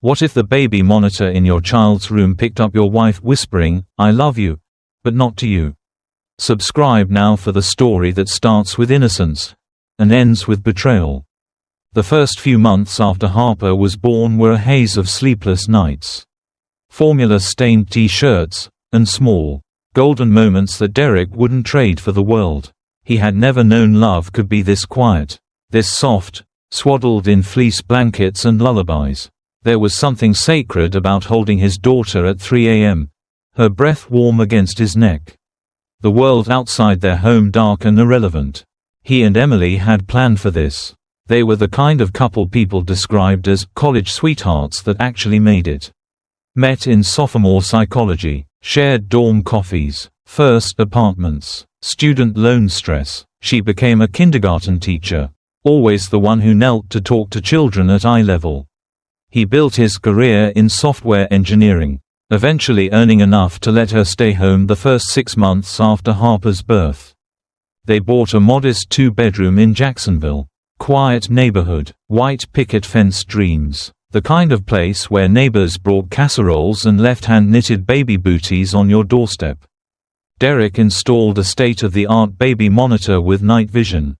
What if the baby monitor in your child's room picked up your wife whispering, "I love you," but not to you? Subscribe now for the story that starts with innocence and ends with betrayal. The first few months after Harper was born were a haze of sleepless nights, formula-stained t-shirts, and small, golden moments that Derek wouldn't trade for the world. He had never known love could be this quiet, this soft, swaddled in fleece blankets and lullabies. There was something sacred about holding his daughter at 3 a.m., her breath warm against his neck. The world outside their home dark and irrelevant. He and Emily had planned for this. They were the kind of couple people described as college sweethearts that actually made it. Met in sophomore psychology, shared dorm coffees, first apartments, student loan stress. She became a kindergarten teacher, always the one who knelt to talk to children at eye level. He built his career in software engineering, eventually earning enough to let her stay home the first 6 months after Harper's birth. They bought a modest 2-bedroom in Jacksonville. Quiet neighborhood, white picket fence dreams, the kind of place where neighbors brought casseroles and left hand-knitted baby booties on your doorstep. Derek installed a state-of-the-art baby monitor with night vision,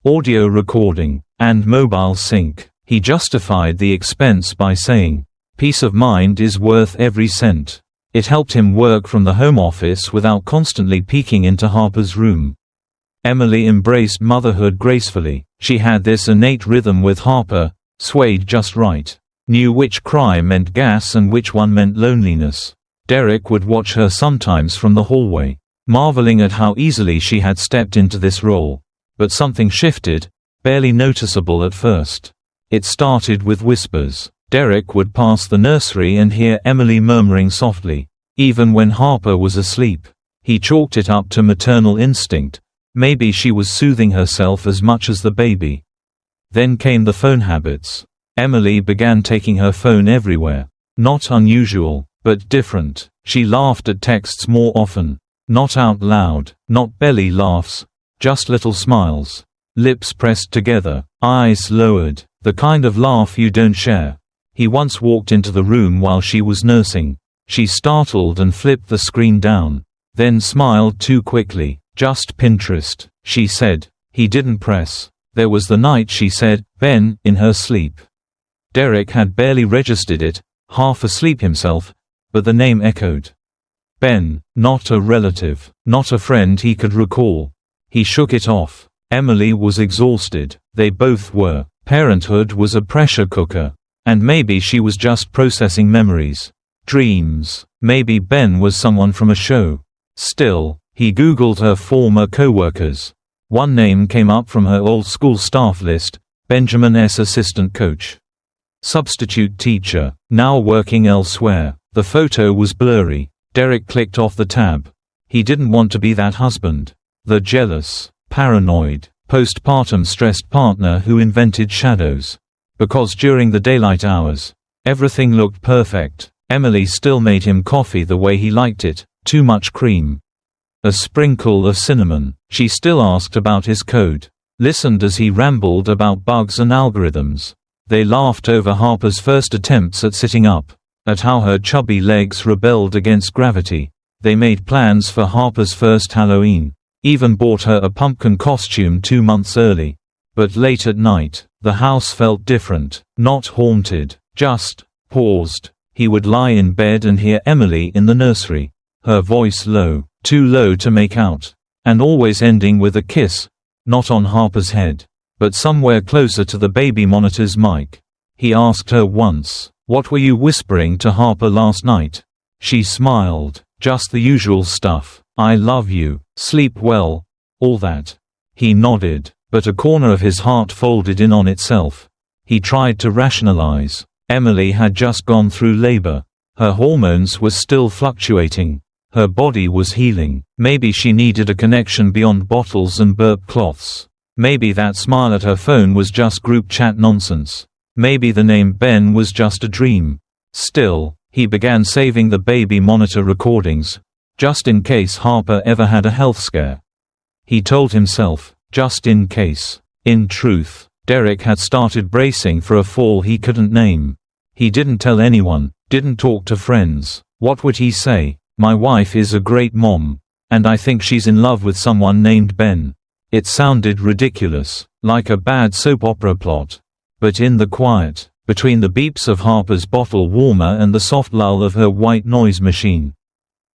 audio recording, and mobile sync. He justified the expense by saying, "Peace of mind is worth every cent." It helped him work from the home office without constantly peeking into Harper's room. Emily embraced motherhood gracefully. She had this innate rhythm with Harper, swayed just right. Knew which cry meant gas and which one meant loneliness. Derek would watch her sometimes from the hallway, marveling at how easily she had stepped into this role. But something shifted, barely noticeable at first. It started with whispers. Derek would pass the nursery and hear Emily murmuring softly, even when Harper was asleep. He chalked it up to maternal instinct. Maybe she was soothing herself as much as the baby. Then came the phone habits. Emily began taking her phone everywhere. Not unusual, but different. She laughed at texts more often. Not out loud, not belly laughs, just little smiles. Lips pressed together, eyes lowered, the kind of laugh you don't share. He once walked into the room while she was nursing. She startled and flipped the screen down. Then smiled too quickly. "Just Pinterest," she said. He didn't press. There was the night she said, "Ben," in her sleep. Derek had barely registered it, half asleep himself, but the name echoed. Ben, not a relative, not a friend he could recall. He shook it off. Emily was exhausted. They both were. Parenthood was a pressure cooker. And maybe she was just processing memories. Dreams. Maybe Ben was someone from a show. Still, he Googled her former co-workers. One name came up from her old school staff list, Benjamin S. assistant coach. Substitute teacher, now working elsewhere. The photo was blurry. Derek clicked off the tab. He didn't want to be that husband. The jealous, paranoid, postpartum stressed partner who invented shadows. Because during the daylight hours, everything looked perfect. Emily still made him coffee the way he liked it, too much cream. A sprinkle of cinnamon. She still asked about his code. Listened as he rambled about bugs and algorithms. They laughed over Harper's first attempts at sitting up, at how her chubby legs rebelled against gravity. They made plans for Harper's first Halloween. Even bought her a pumpkin costume 2 months early. But late at night, the house felt different. Not haunted, just paused. He would lie in bed and hear Emily in the nursery. Her voice low. Too low to make out. And always ending with a kiss. Not on Harper's head, but somewhere closer to the baby monitor's mic. He asked her once, "What were you whispering to Harper last night?" She smiled. "Just the usual stuff. I love you, sleep well, all that." He nodded, but a corner of his heart folded in on itself. He tried to rationalize. Emily had just gone through labor. Her hormones were still fluctuating. Her body was healing. Maybe she needed a connection beyond bottles and burp cloths. Maybe that smile at her phone was just group chat nonsense. Maybe the name Ben was just a dream. Still, he began saving the baby monitor recordings, just in case Harper ever had a health scare. He told himself, just in case. In truth, Derek had started bracing for a fall he couldn't name. He didn't tell anyone, didn't talk to friends. What would he say? My wife is a great mom. And I think she's in love with someone named Ben. It sounded ridiculous, like a bad soap opera plot. But in the quiet, between the beeps of Harper's bottle warmer and the soft lull of her white noise machine,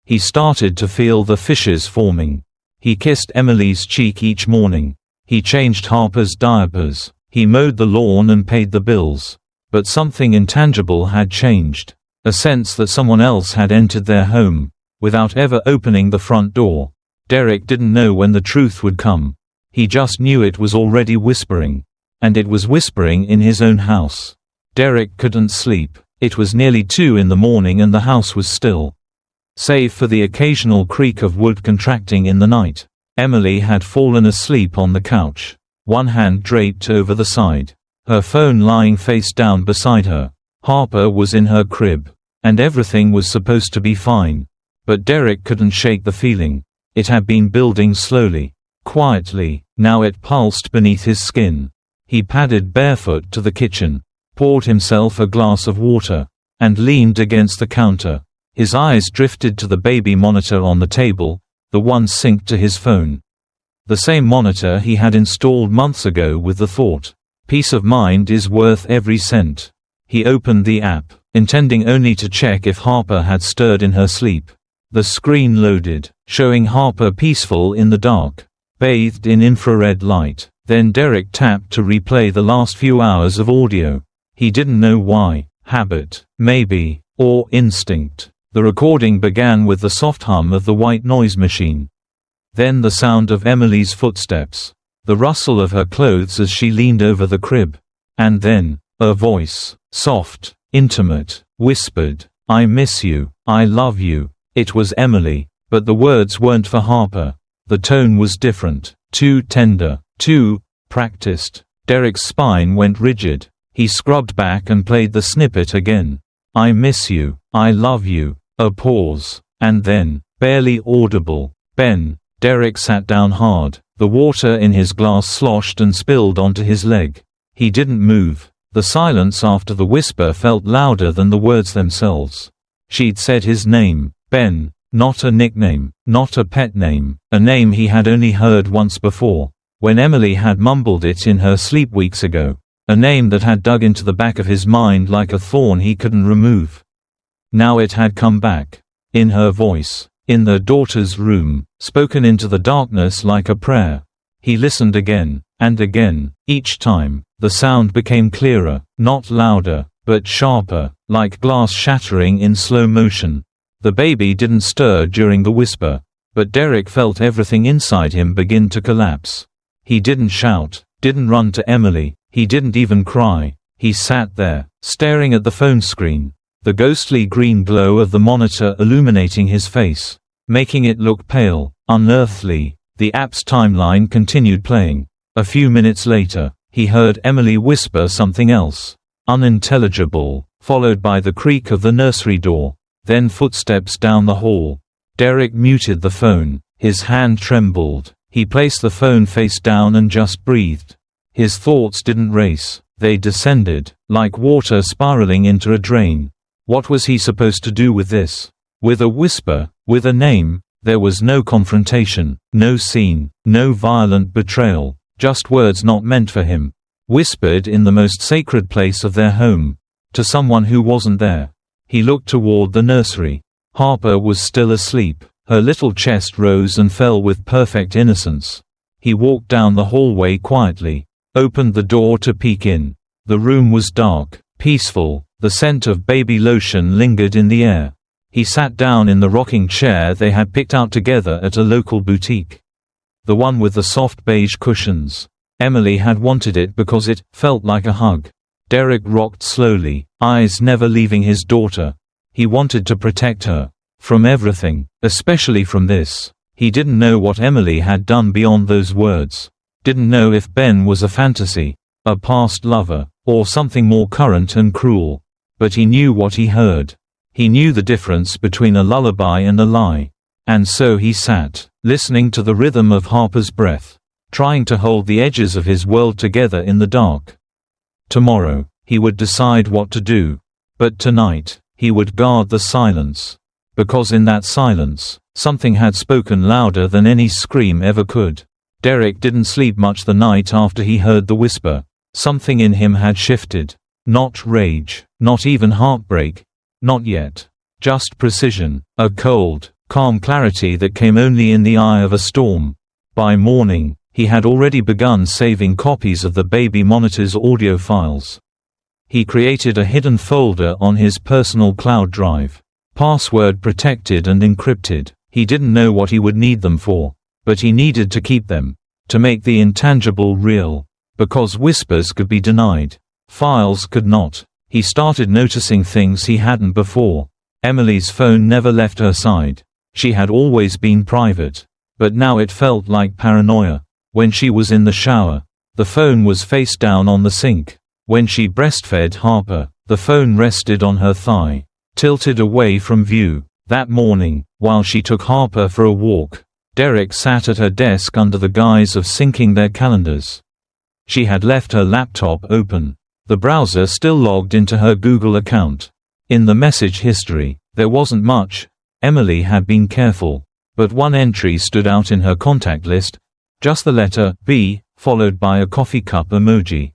he started to feel the fissures forming. He kissed Emily's cheek each morning. He changed Harper's diapers. He mowed the lawn and paid the bills. But something intangible had changed. A sense that someone else had entered their home, without ever opening the front door. Derek didn't know when the truth would come. He just knew it was already whispering. And it was whispering in his own house. Derek couldn't sleep. It was nearly 2 in the morning and the house was still, save for the occasional creak of wood contracting in the night. Emily had fallen asleep on the couch, one hand draped over the side, her phone lying face down beside her. Harper was in her crib, and everything was supposed to be fine. But Derek couldn't shake the feeling. It had been building slowly, quietly. Now it pulsed beneath his skin. He padded barefoot to the kitchen, poured himself a glass of water, and leaned against the counter. His eyes drifted to the baby monitor on the table, the one synced to his phone. The same monitor he had installed months ago with the thought, "Peace of mind is worth every cent." He opened the app, intending only to check if Harper had stirred in her sleep. The screen loaded, showing Harper peaceful in the dark, bathed in infrared light. Then Derek tapped to replay the last few hours of audio. He didn't know why. Habit, maybe, or instinct. The recording began with the soft hum of the white noise machine. Then the sound of Emily's footsteps. The rustle of her clothes as she leaned over the crib. And then, a voice, soft, intimate, whispered, "I miss you, I love you." It was Emily, but the words weren't for Harper. The tone was different, too tender, too practiced. Derek's spine went rigid. He scrubbed back and played the snippet again. "I miss you, I love you." A pause, and then, barely audible, "Ben." Derek sat down hard. The water in his glass sloshed and spilled onto his leg. He didn't move. The silence after the whisper felt louder than the words themselves. She'd said his name, Ben, not a nickname, not a pet name, a name he had only heard once before, when Emily had mumbled it in her sleep weeks ago. A name that had dug into the back of his mind like a thorn he couldn't remove. Now it had come back. In her voice. In their daughter's room, spoken into the darkness like a prayer. He listened again, and again. Each time, the sound became clearer, not louder, but sharper, like glass shattering in slow motion. The baby didn't stir during the whisper, but Derek felt everything inside him begin to collapse. He didn't shout, didn't run to Emily, he didn't even cry. He sat there, staring at the phone screen, the ghostly green glow of the monitor illuminating his face, making it look pale, unearthly. The app's timeline continued playing. A few minutes later, he heard Emily whisper something else, unintelligible, followed by the creak of the nursery door, then footsteps down the hall. Derek muted the phone. His hand trembled. He placed the phone face down and just breathed. His thoughts didn't race. They descended, like water spiraling into a drain. What was he supposed to do with this? With a whisper, with a name? There was no confrontation, no scene, no violent betrayal, just words not meant for him, whispered in the most sacred place of their home, to someone who wasn't there. He looked toward the nursery. Harper was still asleep. Her little chest rose and fell with perfect innocence. He walked down the hallway quietly, opened the door to peek in. The room was dark, peaceful. The scent of baby lotion lingered in the air. He sat down in the rocking chair they had picked out together at a local boutique. The one with the soft beige cushions. Emily had wanted it because it felt like a hug. Derek rocked slowly, eyes never leaving his daughter. He wanted to protect her. From everything, especially from this. He didn't know what Emily had done beyond those words. Didn't know if Ben was a fantasy, a past lover, or something more current and cruel. But he knew what he heard. He knew the difference between a lullaby and a lie. And so he sat, listening to the rhythm of Harper's breath, trying to hold the edges of his world together in the dark. Tomorrow, he would decide what to do. But tonight, he would guard the silence. Because in that silence, something had spoken louder than any scream ever could. Derek didn't sleep much the night after he heard the whisper. Something in him had shifted. Not rage, not even heartbreak. Not yet. Just precision, a cold, calm clarity that came only in the eye of a storm. By morning, he had already begun saving copies of the baby monitor's audio files. He created a hidden folder on his personal cloud drive. Password protected and encrypted. He didn't know what he would need them for, but he needed to keep them, to make the intangible real. Because whispers could be denied, files could not. He started noticing things he hadn't before. Emily's phone never left her side. She had always been private, but now it felt like paranoia. When she was in the shower, the phone was face down on the sink. When she breastfed Harper, the phone rested on her thigh, tilted away from view. That morning, while she took Harper for a walk, Derek sat at her desk under the guise of syncing their calendars. She had left her laptop open. The browser still logged into her Google account. In the message history, there wasn't much. Emily had been careful, but one entry stood out in her contact list. Just the letter B, followed by a coffee cup emoji.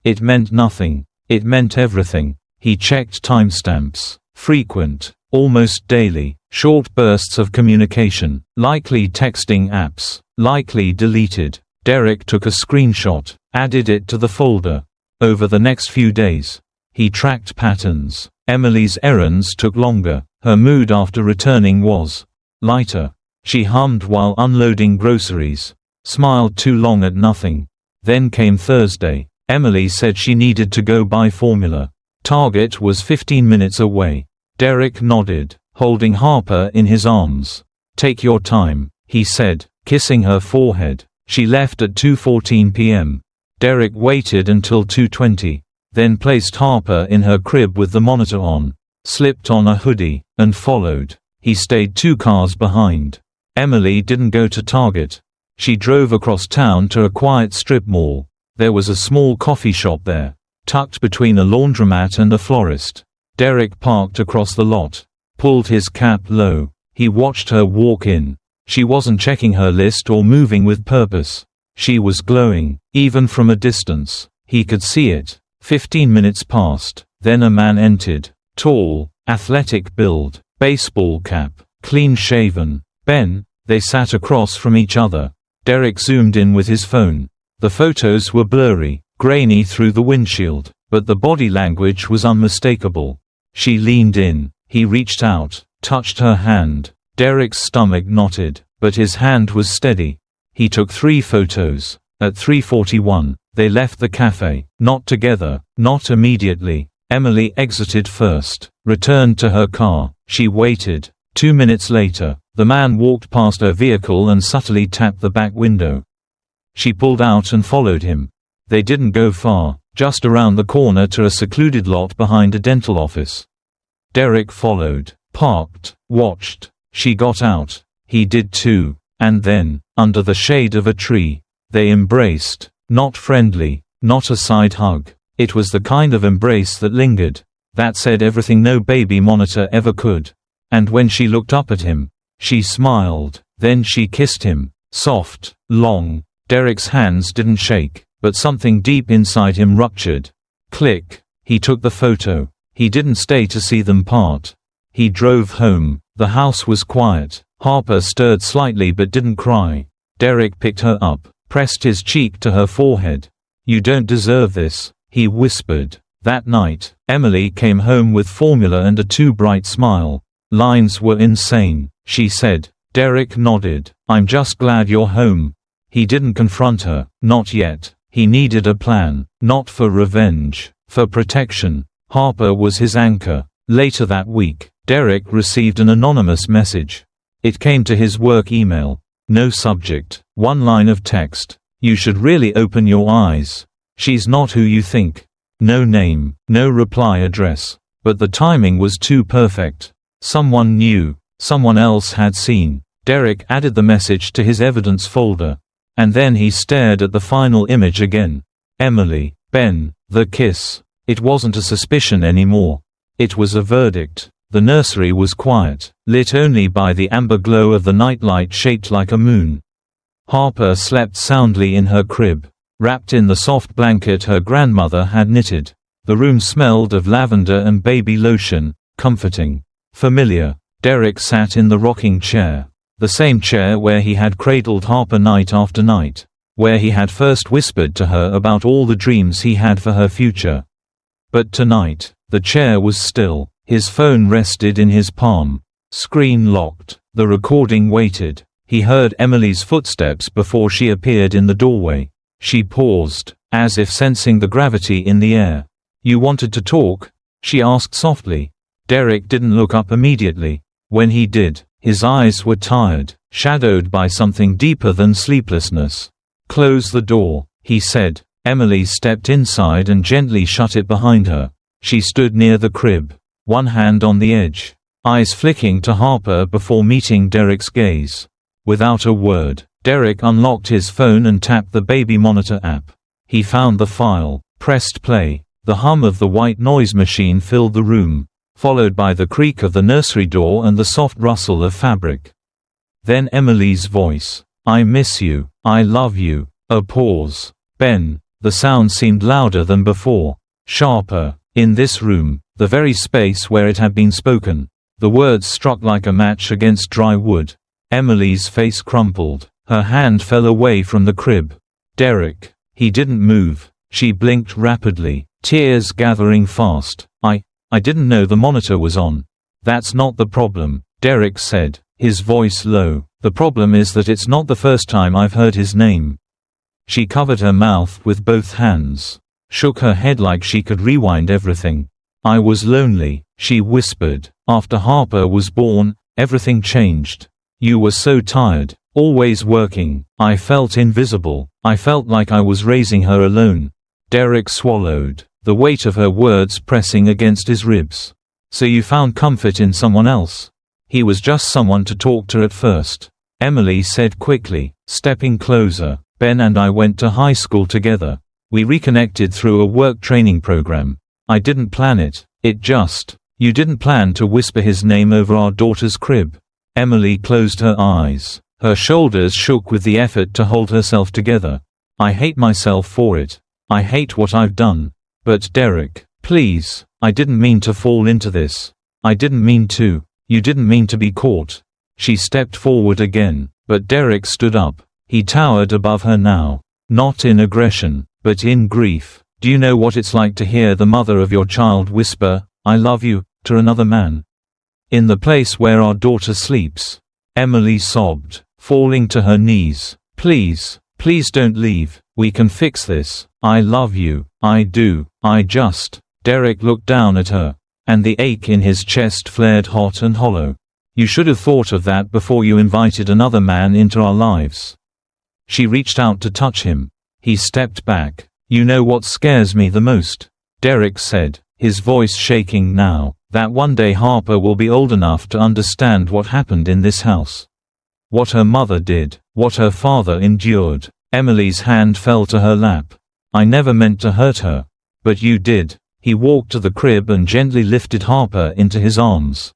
It meant nothing. It meant everything. He checked timestamps. Frequent, almost daily, short bursts of communication, likely texting apps, likely deleted. Derek took a screenshot, added it to the folder. Over the next few days, he tracked patterns. Emily's errands took longer. Her mood after returning was lighter. She hummed while unloading groceries, smiled too long at nothing. Then came Thursday. Emily said she needed to go buy formula. Target was 15 minutes away. Derek nodded, holding Harper in his arms. "Take your time," he said, kissing her forehead. She left at 2:14 p.m. Derek waited until 2:20, then placed Harper in her crib with the monitor on, slipped on a hoodie, and followed. He stayed 2 cars behind. Emily didn't go to Target. She drove across town to a quiet strip mall. There was a small coffee shop there, tucked between a laundromat and a florist. Derek parked across the lot, pulled his cap low. He watched her walk in. She wasn't checking her list or moving with purpose. She was glowing, even from a distance. He could see it. 15 minutes passed. Then a man entered. Tall, athletic build, baseball cap, clean-shaven. Ben. They sat across from each other. Derek zoomed in with his phone. The photos were blurry, grainy through the windshield, but the body language was unmistakable. She leaned in. He reached out, touched her hand. Derek's stomach knotted, but his hand was steady. He took 3 photos. At 3:41, they left the cafe. Not together, not immediately. Emily exited first, returned to her car. She waited. 2 minutes later, the man walked past her vehicle and subtly tapped the back window. She pulled out and followed him. They didn't go far, just around the corner to a secluded lot behind a dental office. Derek followed, parked, watched. She got out. He did too. And then, under the shade of a tree, they embraced. Not friendly, not a side hug. It was the kind of embrace that lingered, that said everything no baby monitor ever could. And when she looked up at him, she smiled. Then she kissed him, soft, long. Derek's hands didn't shake, but something deep inside him ruptured. Click. He took the photo. He didn't stay to see them part. He drove home. The house was quiet. Harper stirred slightly but didn't cry. Derek picked her up, pressed his cheek to her forehead. "You don't deserve this," he whispered. That night, Emily came home with formula and a too bright smile. "Lines were insane," she said. Derek nodded. "I'm just glad you're home." He didn't confront her, not yet. He needed a plan, not for revenge, for protection. Harper was his anchor. Later that week, Derek received an anonymous message. It came to his work email. No subject, 1 line of text. "You should really open your eyes. She's not who you think." No name, no reply address. But the timing was too perfect. Someone knew. Someone else had seen. Derek added the message to his evidence folder. And then he stared at the final image again. Emily, Ben, the kiss. It wasn't a suspicion anymore. It was a verdict. The nursery was quiet, lit only by the amber glow of the nightlight shaped like a moon. Harper slept soundly in her crib, wrapped in the soft blanket her grandmother had knitted. The room smelled of lavender and baby lotion, comforting, familiar. Derek sat in the rocking chair, the same chair where he had cradled Harper night after night, where he had first whispered to her about all the dreams he had for her future. But tonight, the chair was still. His phone rested in his palm. Screen locked. The recording waited. He heard Emily's footsteps before she appeared in the doorway. She paused, as if sensing the gravity in the air. "You wanted to talk?" she asked softly. Derek didn't look up immediately. When he did, his eyes were tired, shadowed by something deeper than sleeplessness. "Close the door," he said. Emily stepped inside and gently shut it behind her. She stood near the crib, one hand on the edge, eyes flicking to Harper before meeting Derek's gaze. Without a word, Derek unlocked his phone and tapped the baby monitor app. He found the file, pressed play. The hum of the white noise machine filled the room, followed by the creak of the nursery door and the soft rustle of fabric. Then Emily's voice. "I miss you. I love you." A pause. "Ben." The sound seemed louder than before, sharper. In this room, the very space where it had been spoken, the words struck like a match against dry wood. Emily's face crumpled. Her hand fell away from the crib. "Derek." He didn't move. She blinked rapidly, tears gathering fast. I didn't know the monitor was on." "That's not the problem," Derek said, his voice low. "The problem is that it's not the first time I've heard his name." She covered her mouth with both hands, shook her head like she could rewind everything. "I was lonely," she whispered. "After Harper was born, everything changed. You were so tired, always working. I felt invisible. I felt like I was raising her alone." Derek swallowed, the weight of her words pressing against his ribs. "So you found comfort in someone else?" "He was just someone to talk to at first," Emily said quickly, stepping closer. "Ben and I went to high school together. We reconnected through a work training program. I didn't plan it. It just." "You didn't plan to whisper his name over our daughter's crib?" Emily closed her eyes. Her shoulders shook with the effort to hold herself together. "I hate myself for it. I hate what I've done. But Derek, please, I didn't mean to fall into this. I didn't mean to. You didn't mean to be caught." She stepped forward again, but Derek stood up. He towered above her now. Not in aggression, but in grief. "Do you know what it's like to hear the mother of your child whisper, 'I love you,' to another man? In the place where our daughter sleeps." Emily sobbed, falling to her knees. "Please, please don't leave. We can fix this. I love you. I do. I just." Derek looked down at her, and the ache in his chest flared hot and hollow. "You should have thought of that before you invited another man into our lives." She reached out to touch him. He stepped back. "You know what scares me the most," Derek said, his voice shaking now, "that one day Harper will be old enough to understand what happened in this house. What her mother did, what her father endured." Emily's hand fell to her lap. "I never meant to hurt her. But you did." He walked to the crib and gently lifted Harper into his arms.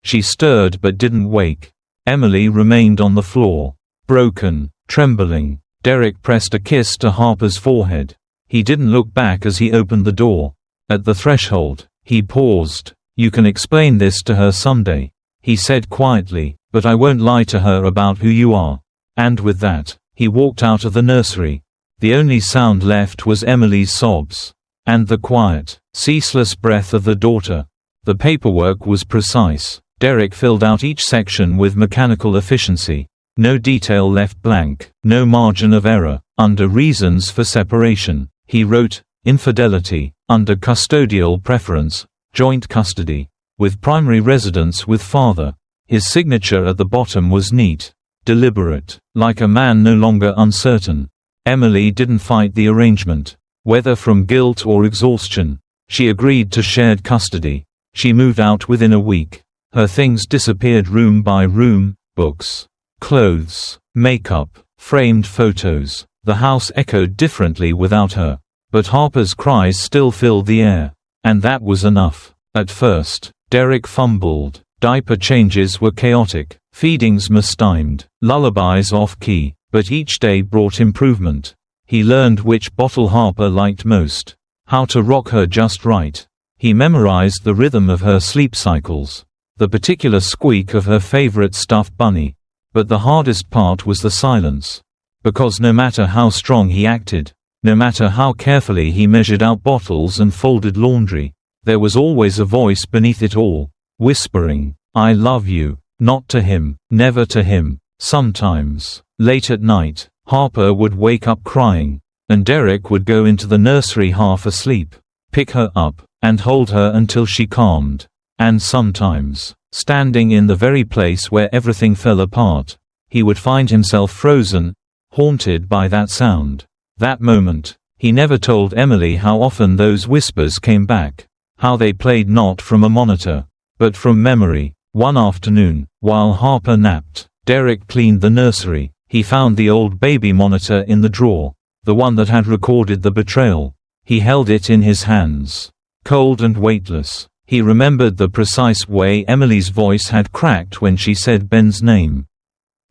She stirred but didn't wake. Emily remained on the floor, broken, trembling. Derek pressed a kiss to Harper's forehead. He didn't look back as he opened the door. At the threshold, he paused. "You can explain this to her someday," he said quietly, "but I won't lie to her about who you are." And with that, he walked out of the nursery. The only sound left was Emily's sobs, and the quiet, ceaseless breath of the daughter. The paperwork was precise. Derek filled out each section with mechanical efficiency. No detail left blank, no margin of error. Under reasons for separation, he wrote, "Infidelity, under custodial preference, joint custody, with primary residence with father." His signature at the bottom was neat, deliberate, like a man no longer uncertain. Emily didn't fight the arrangement, whether from guilt or exhaustion. She agreed to shared custody. She moved out within a week. Her things disappeared room by room, books, clothes, makeup, framed photos. The house echoed differently without her. But Harper's cries still filled the air. And that was enough. At first, Derek fumbled. Diaper changes were chaotic, feedings mistimed, lullabies off-key, but each day brought improvement. He learned which bottle Harper liked most, how to rock her just right. He memorized the rhythm of her sleep cycles, the particular squeak of her favorite stuffed bunny. But the hardest part was the silence. Because no matter how strong he acted, no matter how carefully he measured out bottles and folded laundry, there was always a voice beneath it all, whispering, "I love you," not to him, never to him. Sometimes, late at night, Harper would wake up crying, and Derek would go into the nursery half asleep, pick her up, and hold her until she calmed. And sometimes, standing in the very place where everything fell apart, he would find himself frozen, haunted by that sound, that moment. He never told Emily how often those whispers came back, how they played not from a monitor, but from memory. One afternoon, while Harper napped, Derek cleaned the nursery. He found the old baby monitor in the drawer, the one that had recorded the betrayal. He held it in his hands, cold and weightless. He remembered the precise way Emily's voice had cracked when she said Ben's name.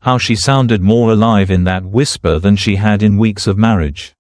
How she sounded more alive in that whisper than she had in weeks of marriage.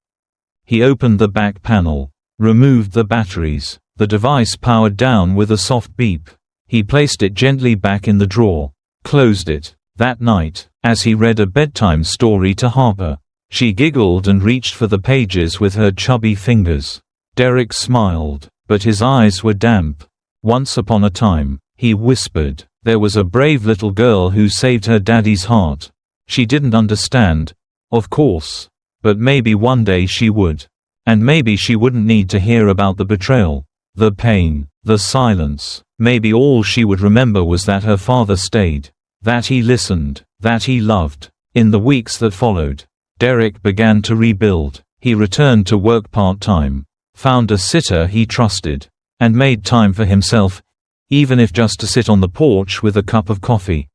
He opened the back panel, removed the batteries. The device powered down with a soft beep. He placed it gently back in the drawer, closed it. That night, as he read a bedtime story to Harper, she giggled and reached for the pages with her chubby fingers. Derek smiled, but his eyes were damp. "Once upon a time," he whispered, "there was a brave little girl who saved her daddy's heart. She didn't understand, of course, but maybe one day she would. And maybe she wouldn't need to hear about the betrayal, the pain, the silence. Maybe all she would remember was that her father stayed, that he listened, that he loved." In the weeks that followed, Derek began to rebuild. He returned to work part-time, found a sitter he trusted, and made time for himself, even if just to sit on the porch with a cup of coffee.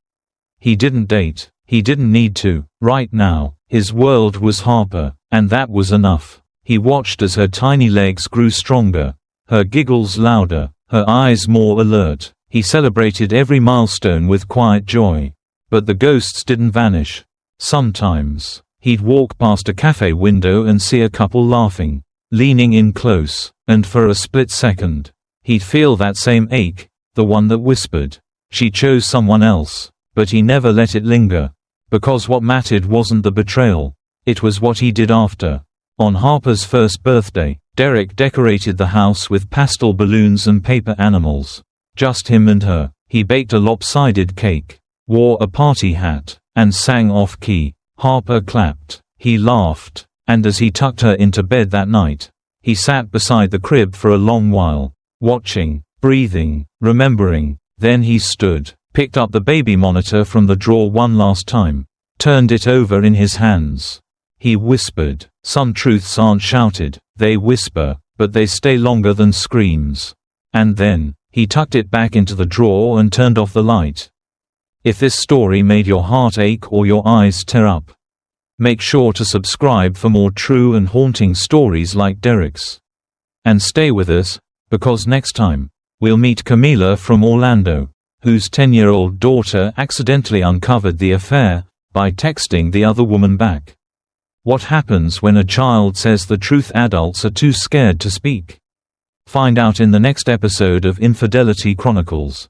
He didn't date. He didn't need to. Right now, his world was Harper, and that was enough. He watched as her tiny legs grew stronger, her giggles louder, her eyes more alert. He celebrated every milestone with quiet joy. But the ghosts didn't vanish. Sometimes, he'd walk past a cafe window and see a couple laughing, leaning in close, and for a split second, he'd feel that same ache, the one that whispered, "She chose someone else," but he never let it linger. Because what mattered wasn't the betrayal, it was what he did after. On Harper's first birthday, Derek decorated the house with pastel balloons and paper animals. Just him and her. He baked a lopsided cake, wore a party hat, and sang off-key. Harper clapped. He laughed. And as he tucked her into bed that night, he sat beside the crib for a long while, watching, breathing, remembering. Then he stood, picked up the baby monitor from the drawer one last time, turned it over in his hands. He whispered. Some truths aren't shouted, they whisper, but they stay longer than screams. And then, he tucked it back into the drawer and turned off the light. If this story made your heart ache or your eyes tear up, make sure to subscribe for more true and haunting stories like Derek's. And stay with us, because next time, we'll meet Camila from Orlando, whose 10-year-old daughter accidentally uncovered the affair by texting the other woman back. What happens when a child says the truth adults are too scared to speak? Find out in the next episode of Infidelity Chronicles.